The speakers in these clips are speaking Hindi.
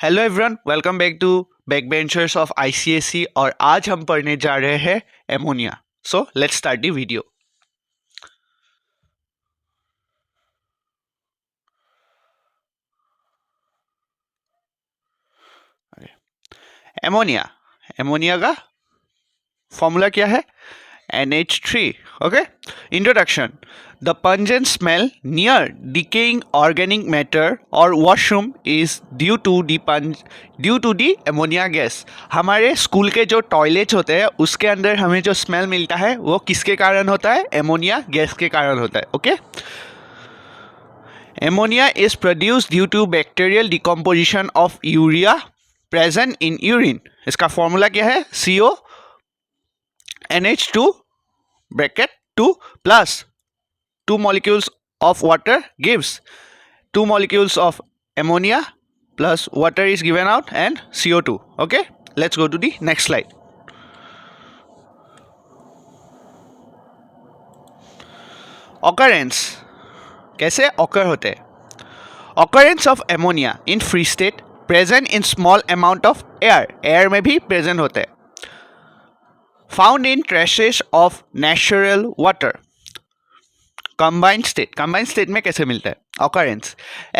Hello everyone, welcome back to back benchers of ICSE. और आज हम पढ़ने जा रहे हैं ammonia. So let's start the video. Ammonia ammonia का फॉर्मूला क्या है? NH3. Okay. Introduction. The pungent smell near decaying organic matter or washroom is due to the ammonia gas. हमारे स्कूल के जो टॉयलेट्स होते हैं उसके अंदर हमें जो स्मेल मिलता है वो किसके कारण होता है? एमोनिया गैस के कारण होता है. Okay. Ammonia is produced due to bacterial decomposition of urea present in urine. इसका फॉर्मूला क्या है? CO NH2 bracket 2 plus 2 molecules of water gives 2 molecules of ammonia plus water is given out and CO2. Okay, let's go to the next slide. Occurrence कैसे occur होते हैं? Occurrence of ammonia in free state present in small amount of air में भी present होते हैं. Found in traces of natural water. Combined state में कैसे मिलता है? Occurrence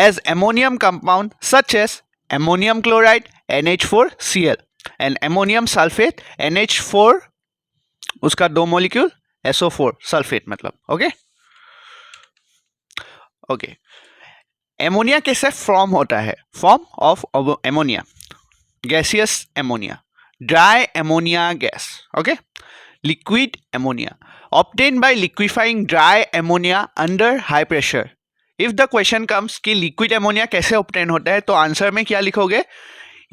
as ammonium compound such as ammonium chloride NH4Cl and ammonium sulfate NH4 उसका दो मोलिक्यूल SO4 सल्फेट मतलब. ओके. एमोनिया कैसे फॉर्म होता है? Form of ammonia, gaseous ammonia, dry ammonia gas. Okay, liquid ammonia obtained by liquefying dry ammonia under high pressure. If the question comes कि liquid ammonia कैसे obtain होता है तो आंसर में क्या लिखोगे?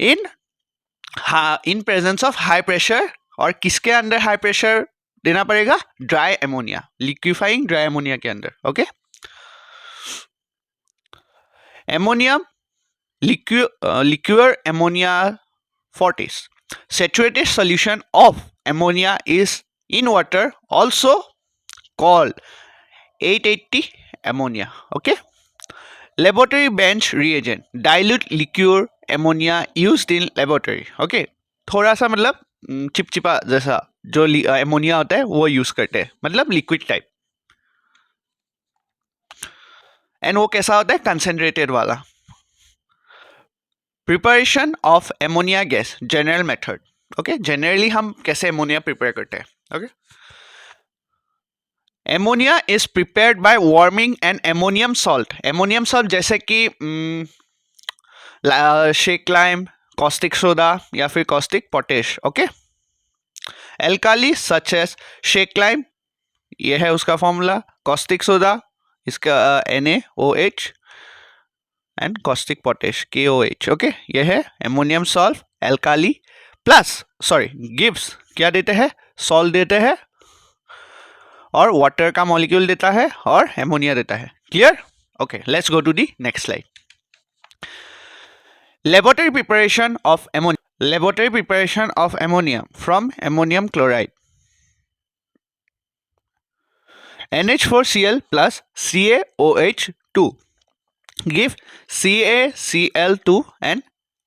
in presence of high pressure. और किसके अंदर हाई प्रेशर देना पड़ेगा? ड्राई एमोनिया, लिक्विफाइंग ड्राई एमोनिया के अंदर. Okay. Ammonium liqueur ammonia fortis. Saturated solution of ammonia is in water, also called 880 ammonia. Okay. Laboratory bench reagent, dilute liqueur ammonia used in laboratory. Okay. थोड़ा सा मतलब चिपचिपा जैसा जो एमोनिया होता है वो यूज करते हैं, मतलब लिक्विड टाइप. एंड वो कैसा होता है? कंसेंट्रेटेड वाला. Preparation of ammonia gas, general method. Okay, generally हम कैसे एमोनिया प्रिपेयर करते हैं? Okay. Ammonia is prepared by warming an ammonium salt. Ammonium salt जैसे कि शेक लाइम, कॉस्टिक सोडा या फिर caustic potash. Okay. Alkali such as shake lime, ये है उसका फॉर्मूला. कॉस्टिक सोडा इसका NaOH and caustic potash KOH. Okay, ये है ammonium salt. Alkali plus gives क्या देते हैं? सॉल्ट देते हैं और वाटर का मॉलिक्यूल देता है और एमोनिया देता है. Clear? Okay, let's go to the next slide. Laboratory preparation of ammonia from ammonium chloride. NH4Cl plus CaOH2 give CaCl2 and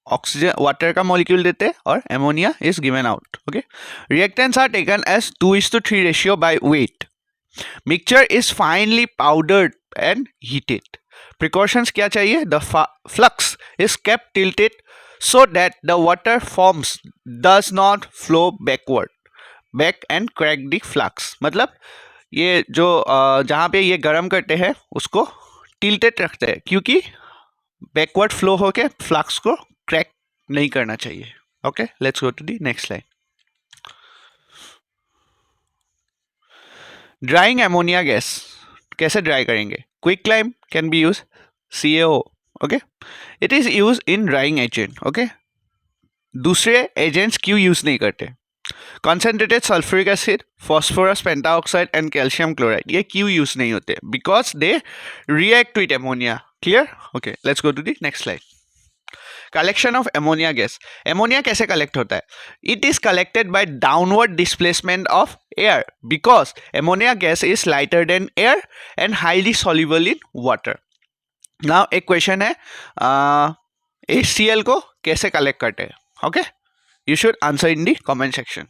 oxygen water का मॉलिक्यूल देते हैं और ammonia is given out. Okay. Reactants are taken as 2:3 ratio by weight. Mixture is finally powdered and heated. Precautions क्या चाहिए? The flux is kept tilted so that the water forms does not flow back and crack the flux. मतलब ये जो जहाँ पे ये गर्म करते हैं उसको टिल्टेड रखते हैं क्योंकि बैकवर्ड फ्लो होके फ्लक्स को क्रैक नहीं करना चाहिए. Okay, let's go to the next slide. Drying ammonia gas कैसे ड्राई करेंगे? Quick lime can be use, CaO. Okay. It is use in drying agent. Okay. दूसरे एजेंट्स क्यों यूज नहीं करते? Concentrated sulfuric acid, phosphorus pentaoxide and calcium chloride ये क्यों यूज नहीं होते? Because they react with ammonia. Clear? Okay, let's go to the next slide. Collection of ammonia gas. Ammonia कैसे collect होता है? It is collected by downward displacement of air because ammonia gas is lighter than air and highly soluble in water. Now एक क्वेश्चन है HCl को कैसे कलेक्ट करते हैं. Okay, you should answer in the comment section.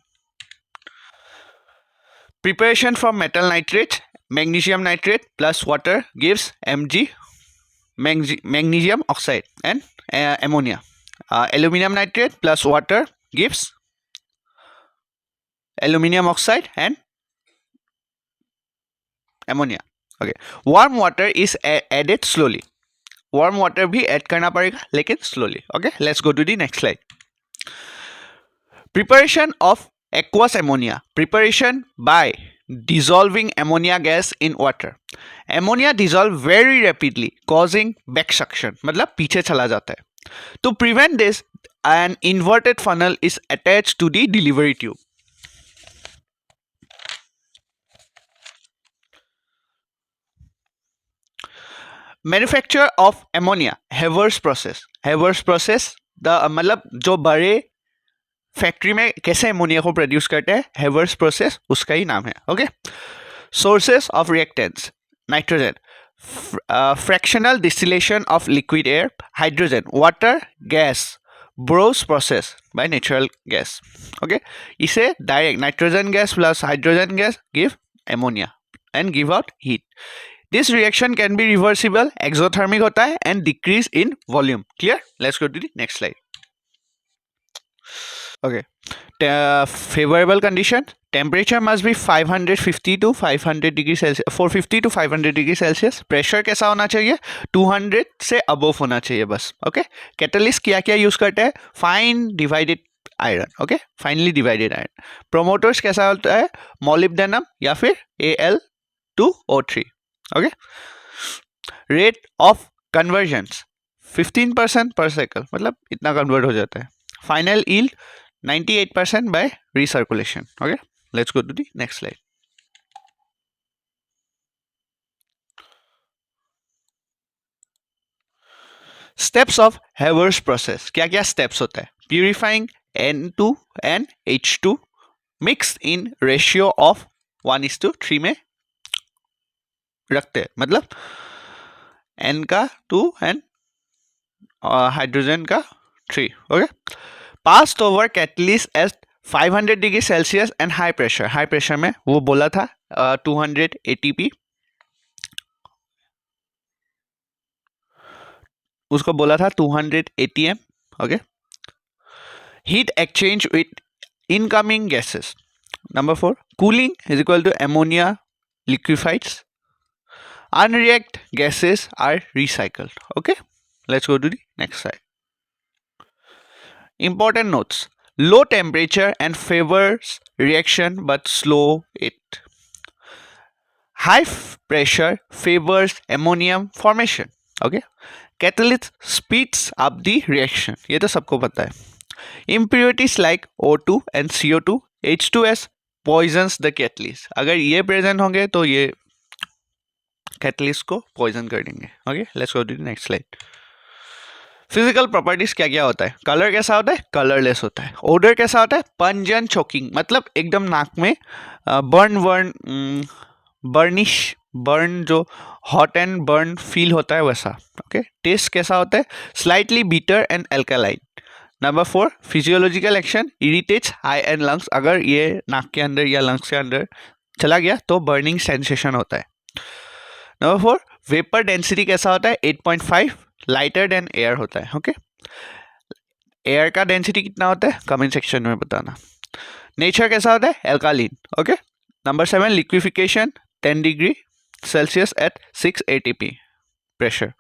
Preparation from metal nitrate, magnesium nitrate plus water gives Mg magnesium oxide and ammonia. Aluminum nitrate plus water gives aluminum oxide and ammonia. Okay, warm water is added slowly. Warm water भी add करना पड़ेगा लेकिन slowly. Okay, let's go to the next slide. Preparation of aqueous ammonia. Preparation by dissolving ammonia gas in water. Ammonia dissolve very rapidly, causing back suction. मतलब पीछे चला जाता है. To prevent this, an inverted funnel is attached to the delivery tube. Manufacture of ammonia, Haber's process. Haber's process, the मतलब जो बड़े फैक्ट्री में कैसे अमोनिया को प्रोड्यूस करते हैं, हेवर्स प्रोसेस उसका ही नाम है. Okay, sources of reactants, nitrogen, fractional distillation of liquid air, hydrogen, water, gas, ब्रोस process by natural gas. Okay, इसे direct nitrogen gas plus hydrogen gas give ammonia and give out heat. This reaction can be reversible, exothermic होता है and decrease in volume. Clear? Let's go to the next slide. Okay, favorable condition, temperature must be 550 to 500 degree Celsius, 450 to 500 degree Celsius. Pressure कैसा होना चाहिए? 200 से above होना चाहिए बस. Okay, catalyst क्या क्या use करते हैं? Fine divided iron. Okay, finely divided iron. Promoters कैसा होता है? Molybdenum या फिर Al2O3. Okay, rate of conversions 15% per cycle, मतलब इतना convert हो जाता है. Final yield 98% by recirculation. Okay, let's go to the next slide. Steps of Haber's process. क्या क्या steps होता है? Purifying N2 and H2 mixed in ratio of 1:3 में रखते हैं. मतलब N का 2 and hydrogen का 3. Okay, passed over catalyst at 500 degree Celsius and high pressure. High pressure में वो बोला था 200 ATP, उसको बोला था 200 ATM. Okay, heat exchange with incoming gases. Number 4, cooling is equal to ammonia liquefies. Unreact gases are recycled. Okay, let's go to the next slide. Important notes. Low temperature and favors reaction but slow it. High pressure favors ammonium formation. Okay, catalyst speeds up the reaction. ये तो सबको पता है. Impurities like O2 and CO2, H2S poisons the catalyst. अगर ये present होंगे तो ये catalyst को poison कर देंगे. Okay, let's go to the next slide. Physical properties क्या क्या होता है? कलर कैसा होता है? कलरलेस होता है. ओडर कैसा होता है? पंजन चोकिंग, मतलब एकदम नाक में बर्निश, बर्न जो हॉट एंड बर्न फील होता है वैसा. ओके, टेस्ट कैसा होता है? Slightly bitter and alkaline. Number 4, physiological action, irritates eye and lungs. अगर ये नाक के अंदर या लंग्स के अंदर चला गया तो बर्निंग सेंसेशन होता है. नंबर 4, वेपर डेंसिटी कैसा होता है? 8.5, लाइटर देन एयर होता है. ओके, एयर का डेंसिटी कितना होता है? कमेंट सेक्शन में बताना. नेचर कैसा होता है? Alkaline. Okay, number 7, liquefaction 10 degree Celsius at 6 ATP pressure.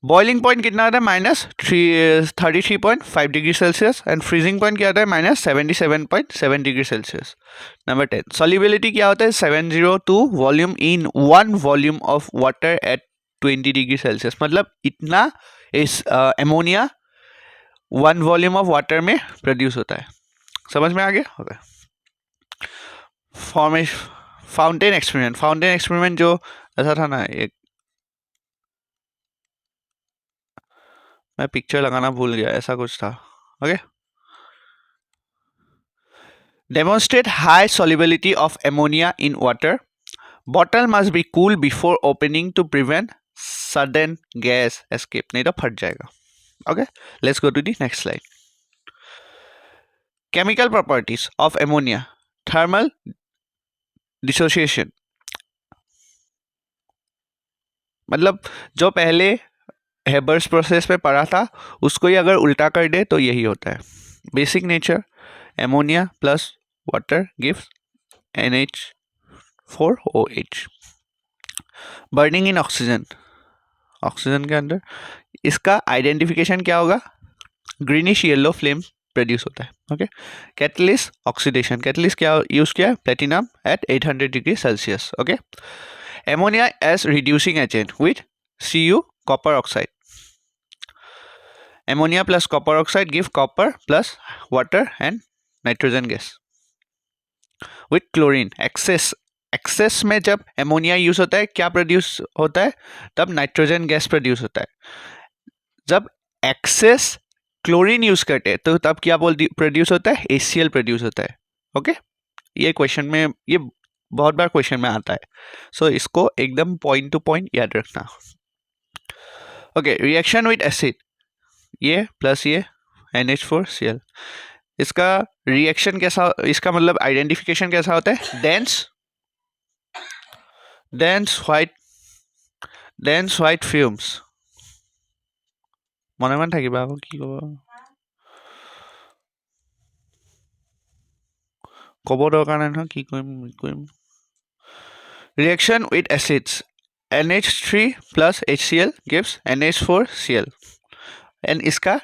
Boiling point कितना आता है? -33.5 degree Celsius and freezing point क्या आता है? -77.7 डिग्री सेल्सियस. नंबर 10, सॉल्युबिलिटी क्या होता है? 702 volume in 1 volume of water at 20 degree Celsius. मतलब इतना इस एमोनिया 1 वॉल्यूम ऑफ वाटर में प्रोड्यूस होता है. समझ में आ गया? Okay, fountain experiment. Fountain experiment जो ऐसा था ना, एक मैं पिक्चर लगाना भूल गया, ऐसा कुछ था. Okay, demonstrate high solubility of ammonia in water. Bottle must be cool before opening to prevent sudden gas escape, नहीं तो फट जाएगा. Okay, let's go to the next slide. Chemical properties of ammonia. Thermal dissociation. मतलब जो पहले हेबर्स प्रोसेस पे पढ़ा था उसको ही अगर उल्टा कर दे तो यही होता है. Basic nature, ammonia plus water gives NH4OH. Burning in oxygen, oxygen के अंदर इसका आइडेंटिफिकेशन क्या होगा? ग्रीनिश येलो फ्लेम प्रोड्यूस होता है. ओके. कैटलिस्ट ऑक्सीडेशन, कैटलिस्ट क्या यूज किया? Platinum at 800 degree Celsius. Okay. Ammonia as reducing agent with Cu copper oxide. Ammonia plus copper oxide give copper plus water and nitrogen gas. With chlorine, excess में जब एमोनिया यूज होता है क्या प्रोड्यूस होता है? तब नाइट्रोजन गैस प्रोड्यूस होता है. जब एक्सेस क्लोरीन यूज करते हैं तो तब क्या प्रोड्यूस होता है? HCl प्रोड्यूस होता है. ओके. ये क्वेश्चन में, ये बहुत बार क्वेश्चन में आता है, सो इसको एकदम पॉइंट टू पॉइंट याद रखना. ओके. रिएक्शन विद एसिड, ये प्लस ये NH4Cl. इसका रिएक्शन कैसा, इसका मतलब आइडेंटिफिकेशन कैसा होता है? dense white fumes. মনে মনে থাকিবা আকৌ কি ক'ব দৰকাৰ নাই নহয়, কি কৰিম. Reaction with acids, NH3 plus HCl gives NH4Cl. and इसका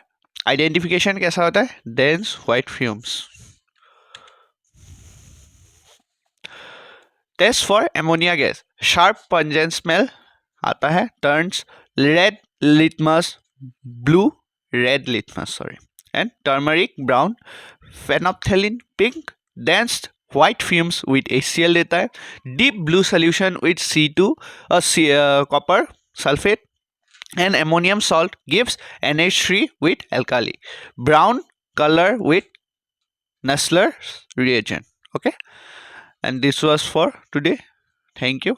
आइडेंटिफिकेशन कैसा होता है? dense white fumes. Test for ammonia gas, sharp pungent smell आता है, turns red litmus blue, red litmus sorry, and turmeric brown, phenolphthalein pink, dense white fumes with HCl देता है, deep blue solution with C2 copper sulfate and ammonium salt gives NH3 with alkali, brown color with Nessler's reagent. Okay, and this was for today. Thank you.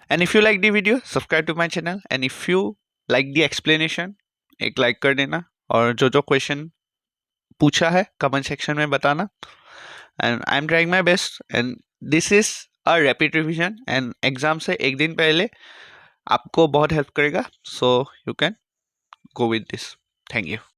And if you like the video, subscribe to my channel, and if you like the explanation, एक like कर देना, और जो क्वेश्चन पूछा है कमेंट सेक्शन में बताना. and I'm trying my best, and this is a rapid revision, and exam से एक दिन पहले आपको बहुत हेल्प करेगा, so you can go with this. Thank you.